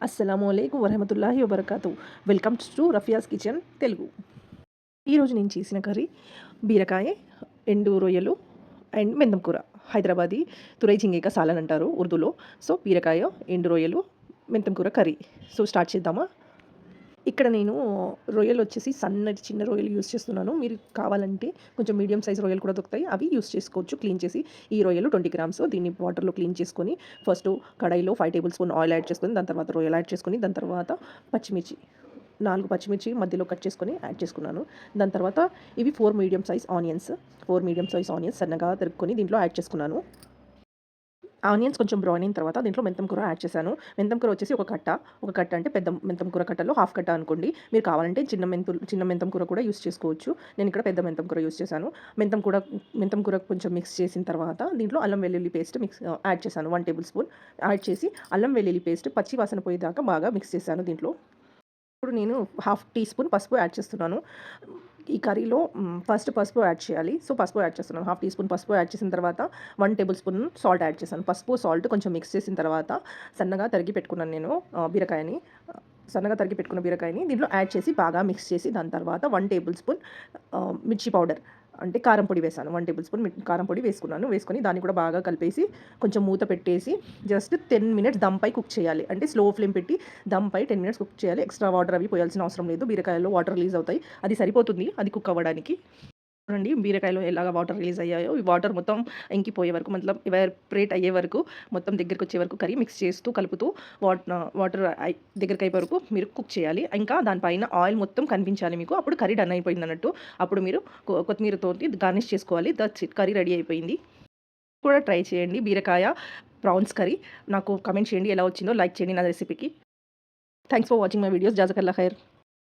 అస్సలాముఅలైకుం వరహమతుల్లాహి వబర్కాతు. Welcome to Rafia's kitchen Telugu. ఈరోజు నేను చేసిన కర్రీ బీరకాయ, ఎండు రొయ్యలు అండ్ మెంతం కూర. హైదరాబాదీ తురై జింగేక సాలన్ అంటారు ఉర్దూలో. సో బీరకాయ, ఎండు రొయ్యలు, మెంతం కూర కర్రీ. సో స్టార్ట్ చేద్దామా? ఇక్కడ నేను రొయ్యలు వచ్చేసి సన్నటి చిన్న రొయ్యలు యూస్ చేస్తున్నాను. మీరు కావాలంటే కొంచెం మీడియం సైజ్ రొయ్యలు కూడా దొరుకుతాయి, అవి యూస్ చేసుకోవచ్చు. క్లీన్ చేసి ఈ రొయ్యలు 20 గ్రామ్స్ దీన్ని వాటర్లో క్లీన్ చేసుకొని ఫస్ట్ కడాయిలో 5 టేబుల్ స్పూన్ ఆయిల్ యాడ్ చేసుకొని, దాని తర్వాత రొయ్యలు యాడ్ చేసుకొని, దాని తర్వాత పచ్చిమిర్చి 4 పచ్చిమిర్చి మధ్యలో కట్ చేసుకొని యాడ్ చేసుకున్నాను. దాని తర్వాత ఇవి 4 మీడియం సైజ్ ఆనియన్స్ సన్నగా తరుక్కొని దీంట్లో యాడ్ చేసుకున్నాను. ఆనియన్స్ కొంచెం బ్రౌన్ అయిన తర్వాత దీంట్లో మెంతం కూర యాడ్ చేశాను. మెంతం కూర వచ్చేసి ఒక కట్ట అంటే పెద్ద మెంతం కూర కట్టలో హాఫ్ కట్ట అనుకోండి. మీరు కావాలంటే చిన్న మెంతం కూర కూడా యూస్ చేసుకోవచ్చు. నేను ఇక్కడ పెద్ద మెంతం కూర యూస్ చేశాను. మెంతం కూర కొంచెం మిక్స్ చేసిన తర్వాత దీంట్లో అల్లం వెల్లుల్లి పేస్ట్ యాడ్ చేశాను. 1 టేబుల్ స్పూన్ యాడ్ చేసి అల్లం వెల్లుల్లి పేస్ట్ పచ్చి వాసన పోయేదాకా బాగా మిక్స్ చేశాను దీంట్లో. ఇప్పుడు నేను హాఫ్ టీ స్పూన్ పసుపు యాడ్ చేస్తున్నాను. ఈ కర్రీలో ఫస్ట్ పసుపు యాడ్ చేయాలి. సో పసుపు యాడ్ చేస్తున్నాను. హాఫ్ టీ స్పూన్ పసుపు యాడ్ చేసిన తర్వాత 1 టేబుల్ స్పూన్ సాల్ట్ యాడ్ చేశాను. పసుపు సాల్ట్ కొంచెం మిక్స్ చేసిన తర్వాత సన్నగా తరిగి పెట్టుకున్నాను నేను బీరకాయని. సన్నగా తరిగి పెట్టుకున్న బీరకాయని దీంట్లో యాడ్ చేసి బాగా మిక్స్ చేసి దాని తర్వాత 1 టేబుల్ స్పూన్ మిర్చి పౌడర్ అంటే కారం పొడి వేసాను. 1 టేబుల్ స్పూన్ కారం పొడి వేసుకొని దాన్ని కూడా బాగా కలిపేసి కొంచెం మూత పెట్టేసి జస్ట్ 10 మినిట్స్ దమ్ పై కుక్ చేయాలి. అంటే స్లో ఫ్లేమ్ పెట్టి దమ్ పై 10 మినిట్స్ కుక్ చేయాలి. ఎక్స్ట్రా వాటర్ అవి పోయాల్సిన అవసరం లేదు. బీరకాయలో వాటర్ రిలీజ్ అవుతాయి, అది సరిపోతుంది అది కుక్ అవ్వడానికి. చూడండి బీరకాయలో ఎలాగ వాటర్ రిలీజ్ అయ్యాయో, ఈ వాటర్ మొత్తం ఇంకిపోయే వరకు మతలబ్ ఎవాపరేట్ అయ్యే వరకు మొత్తం దగ్గరికి వచ్చే వరకు కర్రీ మిక్స్ చేస్తూ కలుపుతూ వాటర్ దగ్గరికి అయ్యే వరకు మీరు కుక్ చేయాలి. ఇంకా దానిపైన ఆయిల్ మొత్తం కనిపించాలి మీకు. అప్పుడు కర్రీ డన్ అయిపోయింది అన్నట్టు. అప్పుడు మీరు కొత్తిమీరతో గార్నిష్ చేసుకోవాలి. దట్స్ ఇట్, కర్రీ రెడీ అయిపోయింది. కూడా ట్రై చేయండి బీరకాయ ప్రాన్స్ కర్రీ. నాకు కమెంట్ చేయండి ఎలా వచ్చిందో, లైక్ చేయండి నా రెసిపీకి. Thanks for watching my videos. జాజకల్లా ఖైర్.